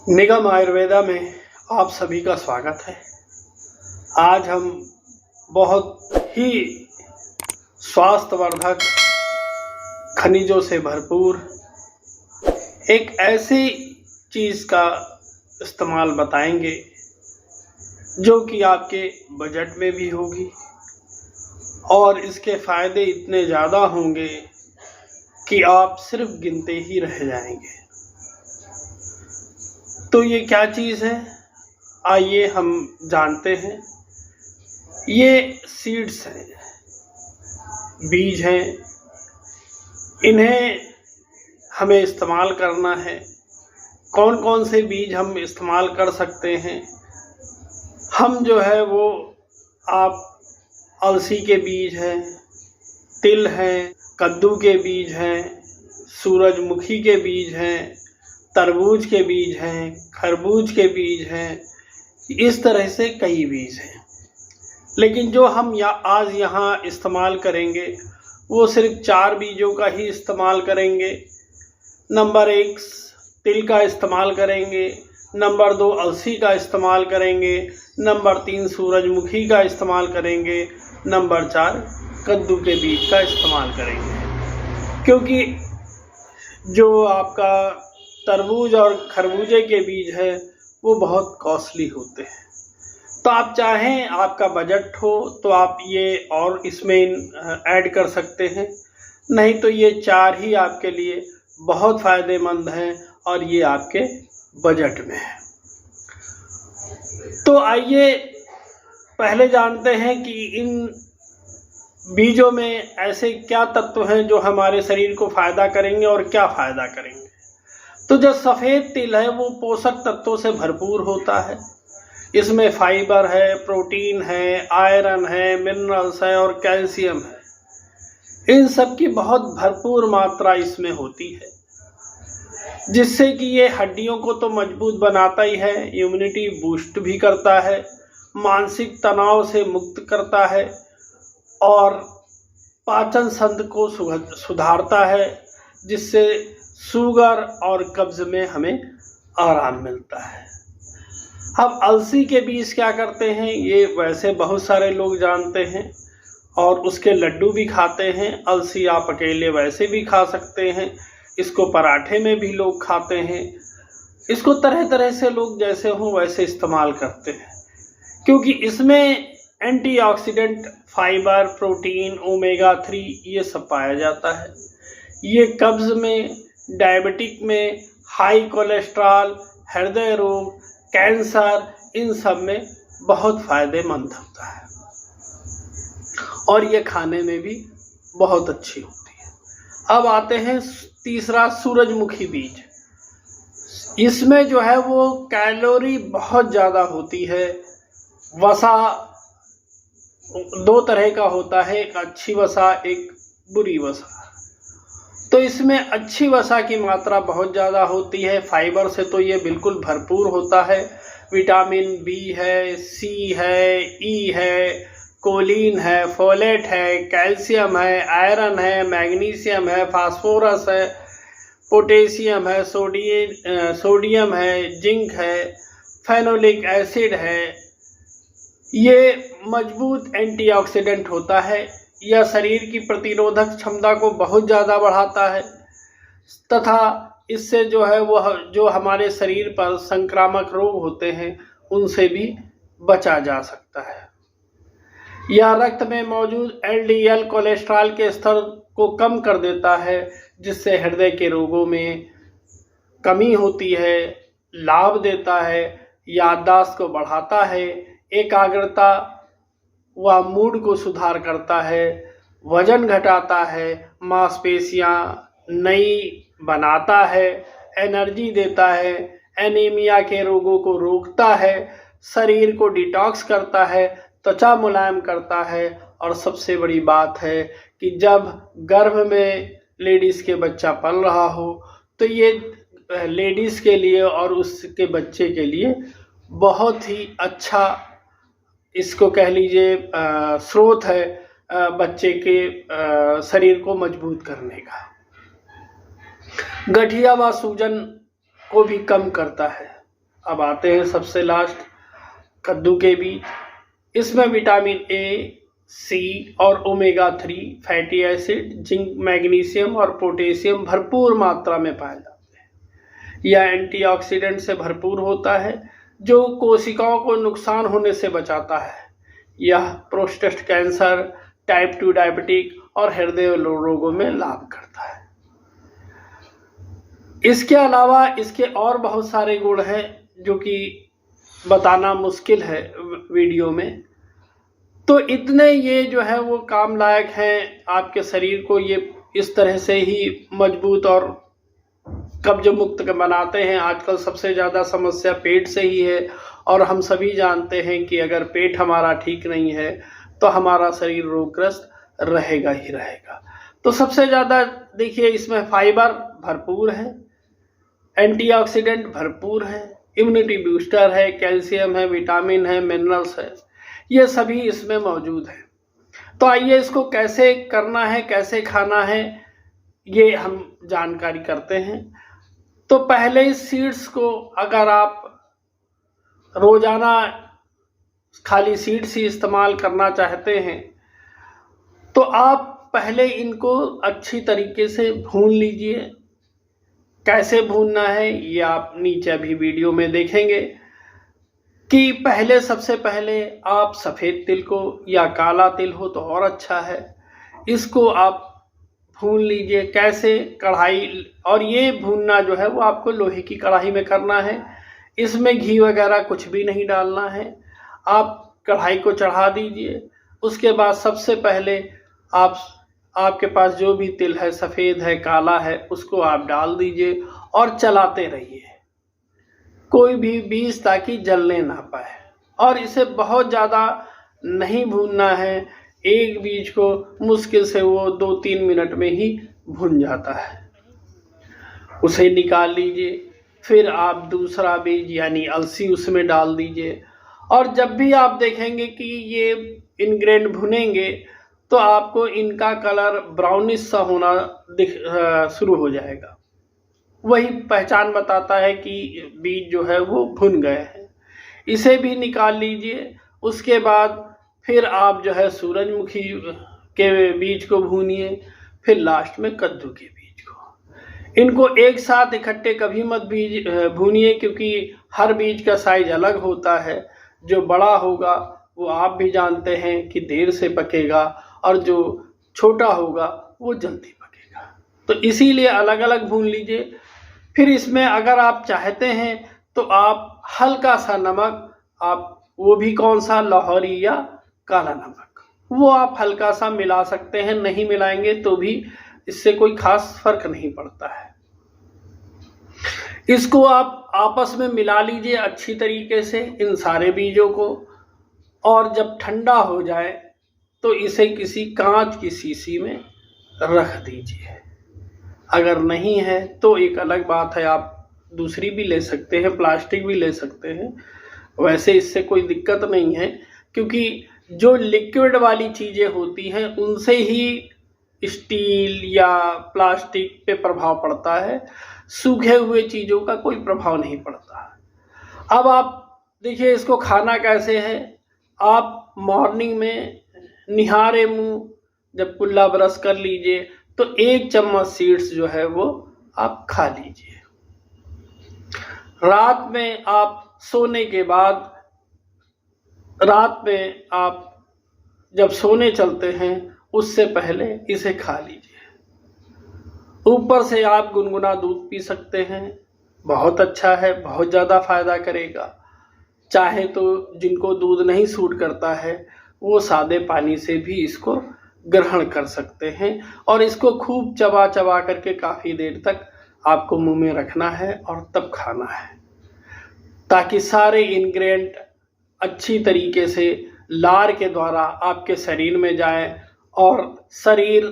निगम आयुर्वेदा में आप सभी का स्वागत है। आज हम बहुत ही स्वास्थ्यवर्धक, खनिजों से भरपूर एक ऐसी चीज़ का इस्तेमाल बताएंगे जो कि आपके बजट में भी होगी और इसके फ़ायदे इतने ज़्यादा होंगे कि आप सिर्फ गिनते ही रह जाएंगे। तो ये क्या चीज़ है, आइए हम जानते हैं। ये सीड्स हैं, बीज हैं, इन्हें हमें इस्तेमाल करना है। कौन कौन से बीज हम इस्तेमाल कर सकते हैं? हम जो है वो आप अलसी के बीज हैं, तिल हैं, कद्दू के बीज हैं, सूरजमुखी के बीज हैं, तरबूज के बीज हैं, खरबूज के बीज हैं, इस तरह से कई बीज हैं। लेकिन जो हम आज यहाँ इस्तेमाल करेंगे वो सिर्फ 4 बीजों का ही इस्तेमाल करेंगे। नंबर 1 तिल का इस्तेमाल करेंगे, नंबर 2 अलसी का इस्तेमाल करेंगे, नंबर 3 सूरजमुखी का इस्तेमाल करेंगे, नंबर 4 कद्दू के बीज का इस्तेमाल करेंगे। क्योंकि जो आपका तरबूज और खरबूजे के बीज है वो बहुत कॉस्टली होते हैं। तो आप चाहें, आपका बजट हो तो आप ये और इसमें ऐड कर सकते हैं, नहीं तो ये 4 ही आपके लिए बहुत फ़ायदेमंद हैं और ये आपके बजट में है। तो आइए पहले जानते हैं कि इन बीजों में ऐसे क्या तत्व हैं जो हमारे शरीर को फ़ायदा करेंगे और क्या फ़ायदा करेंगे। तो जो सफ़ेद तिल है वो पोषक तत्वों से भरपूर होता है। इसमें फाइबर है, प्रोटीन है, आयरन है, मिनरल्स है और कैल्शियम है। इन सब की बहुत भरपूर मात्रा इसमें होती है, जिससे कि ये हड्डियों को तो मजबूत बनाता ही है, इम्यूनिटी बूस्ट भी करता है, मानसिक तनाव से मुक्त करता है और पाचन तंत्र को सुधारता है, जिससे शुगर और कब्ज में हमें आराम मिलता है। अब अलसी के बीज क्या करते हैं, ये वैसे बहुत सारे लोग जानते हैं और उसके लड्डू भी खाते हैं। अलसी आप अकेले वैसे भी खा सकते हैं, इसको पराठे में भी लोग खाते हैं, इसको तरह तरह से लोग जैसे हों वैसे इस्तेमाल करते हैं, क्योंकि इसमें एंटीऑक्सीडेंट, फाइबर, प्रोटीन, ओमेगा 3 ये सब पाया जाता है। ये कब्ज में, डायबिटिक में, हाई कोलेस्ट्रॉल, हृदय रोग, कैंसर, इन सब में बहुत फ़ायदेमंद होता है और ये खाने में भी बहुत अच्छी होती है। अब आते हैं तीसरा, सूरजमुखी बीज। इसमें जो है वो कैलोरी बहुत ज़्यादा होती है। वसा 2 तरह का होता है, एक अच्छी वसा, एक बुरी वसा। तो इसमें अच्छी वसा की मात्रा बहुत ज़्यादा होती है। फाइबर से तो ये बिल्कुल भरपूर होता है। विटामिन बी है, सी है, ई है, कोलिन है, फोलेट है, कैल्शियम है, आयरन है, मैग्नीशियम है, फास्फोरस है, पोटेशियम है, सोडियम है, जिंक है, फेनोलिक एसिड है। ये मजबूत एंटीऑक्सीडेंट होता है। यह शरीर की प्रतिरोधक क्षमता को बहुत ज़्यादा बढ़ाता है तथा इससे जो है वह जो हमारे शरीर पर संक्रामक रोग होते हैं उनसे भी बचा जा सकता है। यह रक्त में मौजूद एलडीएल कोलेस्ट्रॉल के स्तर को कम कर देता है, जिससे हृदय के रोगों में कमी होती है, लाभ देता है, याददाश्त को बढ़ाता है, एकाग्रता व मूड को सुधार करता है, वजन घटाता है, मांसपेशियां नई बनाता है, एनर्जी देता है, एनीमिया के रोगों को रोकता है, शरीर को डिटॉक्स करता है, त्वचा मुलायम करता है और सबसे बड़ी बात है कि जब गर्भ में लेडीज़ के बच्चा पल रहा हो तो ये लेडीज़ के लिए और उसके बच्चे के लिए बहुत ही अच्छा, इसको कह लीजिए, स्रोत है बच्चे के शरीर को मजबूत करने का। गठिया व सूजन को भी कम करता है। अब आते हैं सबसे लास्ट, कद्दू के बीज। इसमें विटामिन ए, सी और omega 3 fatty acid, zinc, magnesium और पोटेशियम भरपूर मात्रा में पाए जाते हैं। यह एंटीऑक्सीडेंट से भरपूर होता है जो कोशिकाओं को नुकसान होने से बचाता है। यह प्रोस्टेट कैंसर, टाइप 2 डायबिटिक और हृदय रोगों में लाभ करता है। इसके अलावा इसके और बहुत सारे गुण हैं जो कि बताना मुश्किल है वीडियो में। तो इतने ये जो है वो काम लायक हैं, आपके शरीर को ये इस तरह से ही मजबूत और कब्ज मुक्त बनाते हैं। आजकल सबसे ज़्यादा समस्या पेट से ही है और हम सभी जानते हैं कि अगर पेट हमारा ठीक नहीं है तो हमारा शरीर रोगग्रस्त रहेगा ही रहेगा। तो सबसे ज़्यादा देखिए इसमें फाइबर भरपूर है, एंटीऑक्सीडेंट भरपूर है, इम्यूनिटी बूस्टर है, कैल्शियम है, विटामिन है, मिनरल्स है, ये सभी इसमें मौजूद है। तो आइए इसको कैसे करना है, कैसे खाना है, ये हम जानकारी करते हैं। तो पहले इस सीड्स को अगर आप रोजाना खाली सीड्स ही इस्तेमाल करना चाहते हैं तो आप पहले इनको अच्छी तरीके से भून लीजिए। कैसे भूनना है ये आप नीचे अभी वीडियो में देखेंगे कि पहले सबसे पहले आप सफ़ेद तिल को, या काला तिल हो तो और अच्छा है, इसको आप भून लीजिए। कैसे? कढ़ाई, और ये भूनना जो है वो आपको लोहे की कढ़ाई में करना है। इसमें घी वगैरह कुछ भी नहीं डालना है। आप कढ़ाई को चढ़ा दीजिए। उसके बाद सबसे पहले आपके पास जो भी तिल है, सफ़ेद है, काला है, उसको आप डाल दीजिए और चलाते रहिए, कोई भी बीज ताकि जलने ना पाए। और इसे बहुत ज़्यादा नहीं भूनना है, एक बीज को मुश्किल से वो 2-3 मिनट में ही भुन जाता है। उसे निकाल लीजिए। फिर आप दूसरा बीज यानी अलसी उसमें डाल दीजिए। और जब भी आप देखेंगे कि ये इंग्रेडिएंट भुनेंगे तो आपको इनका कलर ब्राउनिश सा होना शुरू हो जाएगा। वही पहचान बताता है कि बीज जो है वो भुन गए हैं। इसे भी निकाल लीजिए। उसके बाद फिर आप जो है सूरजमुखी के बीज को भूनिए, फिर लास्ट में कद्दू के बीज को। इनको एक साथ इकट्ठे कभी मत भूनिए क्योंकि हर बीज का साइज अलग होता है। जो बड़ा होगा वो आप भी जानते हैं कि देर से पकेगा और जो छोटा होगा वो जल्दी पकेगा। तो इसीलिए अलग अलग भून लीजिए। फिर इसमें अगर आप चाहते हैं तो आप हल्का सा नमक, आप वो भी कौन सा, लाहौरी या काला नमक, वो आप हल्का सा मिला सकते हैं। नहीं मिलाएंगे तो भी इससे कोई खास फर्क नहीं पड़ता है। इसको आप आपस में मिला लीजिए अच्छी तरीके से इन सारे बीजों को। और जब ठंडा हो जाए तो इसे किसी कांच की शीशी में रख दीजिए। अगर नहीं है तो एक अलग बात है, आप दूसरी भी ले सकते हैं, प्लास्टिक भी ले सकते हैं। वैसे इससे कोई दिक्कत नहीं है क्योंकि जो लिक्विड वाली चीज़ें होती हैं उनसे ही स्टील या प्लास्टिक पे प्रभाव पड़ता है, सूखे हुए चीज़ों का कोई प्रभाव नहीं पड़ता। अब आप देखिए इसको खाना कैसे है। आप मॉर्निंग में निहारे मुंह जब कुल्ला ब्रश कर लीजिए तो 1 चम्मच सीड्स जो है वो आप खा लीजिए। रात में आप सोने के बाद, रात में आप जब सोने चलते हैं उससे पहले इसे खा लीजिए। ऊपर से आप गुनगुना दूध पी सकते हैं, बहुत अच्छा है, बहुत ज़्यादा फायदा करेगा। चाहे तो जिनको दूध नहीं सूट करता है वो सादे पानी से भी इसको ग्रहण कर सकते हैं। और इसको खूब चबा चबा करके काफ़ी देर तक आपको मुंह में रखना है और तब खाना है, ताकि सारे इंग्रेडिएंट अच्छी तरीके से लार के द्वारा आपके शरीर में जाए और शरीर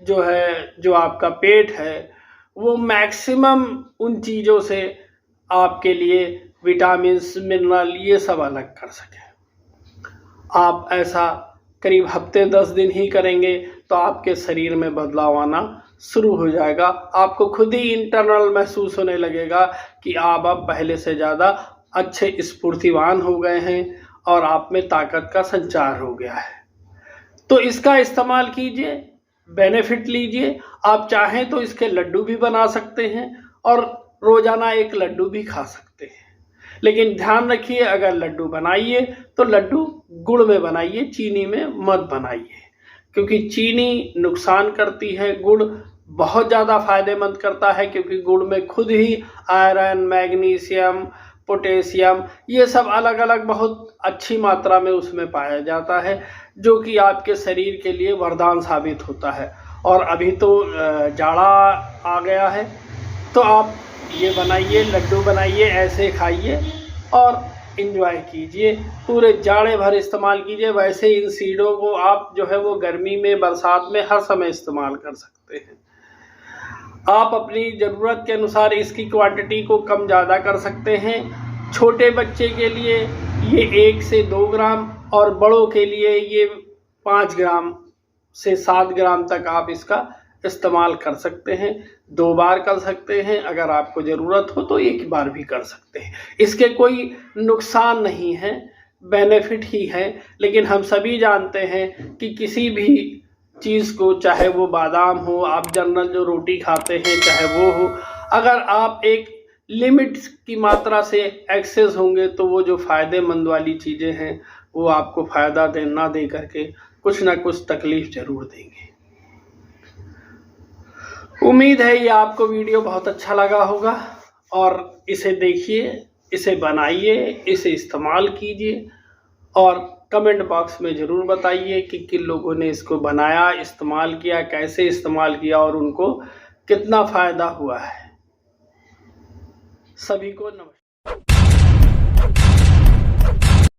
जो है, जो आपका पेट है, वो मैक्सिमम उन चीज़ों से आपके लिए विटामिन्स, मिनरल ये सब अलग कर सके। आप ऐसा करीब हफ्ते 10 दिन ही करेंगे तो आपके शरीर में बदलाव आना शुरू हो जाएगा। आपको खुद ही इंटरनल महसूस होने लगेगा कि आप अब पहले से ज़्यादा अच्छे स्फूर्तिवान हो गए हैं और आप में ताकत का संचार हो गया है। तो इसका इस्तेमाल कीजिए, बेनिफिट लीजिए। आप चाहें तो इसके लड्डू भी बना सकते हैं और रोजाना एक लड्डू भी खा सकते हैं। लेकिन ध्यान रखिए, अगर लड्डू बनाइए तो लड्डू गुड़ में बनाइए, चीनी में मत बनाइए, क्योंकि चीनी नुकसान करती है, गुड़ बहुत ज़्यादा फायदेमंद करता है, क्योंकि गुड़ में खुद ही आयरन, मैग्नीशियम, पोटेशियम ये सब अलग अलग बहुत अच्छी मात्रा में उसमें पाया जाता है, जो कि आपके शरीर के लिए वरदान साबित होता है। और अभी तो जाड़ा आ गया है, तो आप ये बनाइए, लड्डू बनाइए, ऐसे खाइए और इंजॉय कीजिए, पूरे जाड़े भर इस्तेमाल कीजिए। वैसे इन सीडों को आप जो है वो गर्मी में, बरसात में हर समय इस्तेमाल कर सकते हैं। आप अपनी ज़रूरत के अनुसार इसकी क्वांटिटी को कम ज़्यादा कर सकते हैं। छोटे बच्चे के लिए ये 1 से 2 ग्राम और बड़ों के लिए ये 5 ग्राम से 7 ग्राम तक आप इसका इस्तेमाल कर सकते हैं। 2 बार कर सकते हैं, अगर आपको ज़रूरत हो तो 1 बार भी कर सकते हैं। इसके कोई नुकसान नहीं है, बेनिफिट ही है। लेकिन हम सभी जानते हैं कि किसी भी चीज़ को, चाहे वो बादाम हो, आप जनरल जो रोटी खाते हैं चाहे वो हो, अगर आप एक लिमिट की मात्रा से एक्सेस होंगे तो वो जो फ़ायदेमंद वाली चीज़ें हैं वो आपको फ़ायदा ना दे करके कुछ ना कुछ तकलीफ़ ज़रूर देंगे। उम्मीद है ये आपको वीडियो बहुत अच्छा लगा होगा और इसे देखिए, इसे बनाइए, इसे इस्तेमाल कीजिए और कमेंट बॉक्स में ज़रूर बताइए कि किन लोगों ने इसको बनाया, इस्तेमाल किया, कैसे इस्तेमाल किया और उनको कितना फ़ायदा हुआ है। सभी को नमस्कार।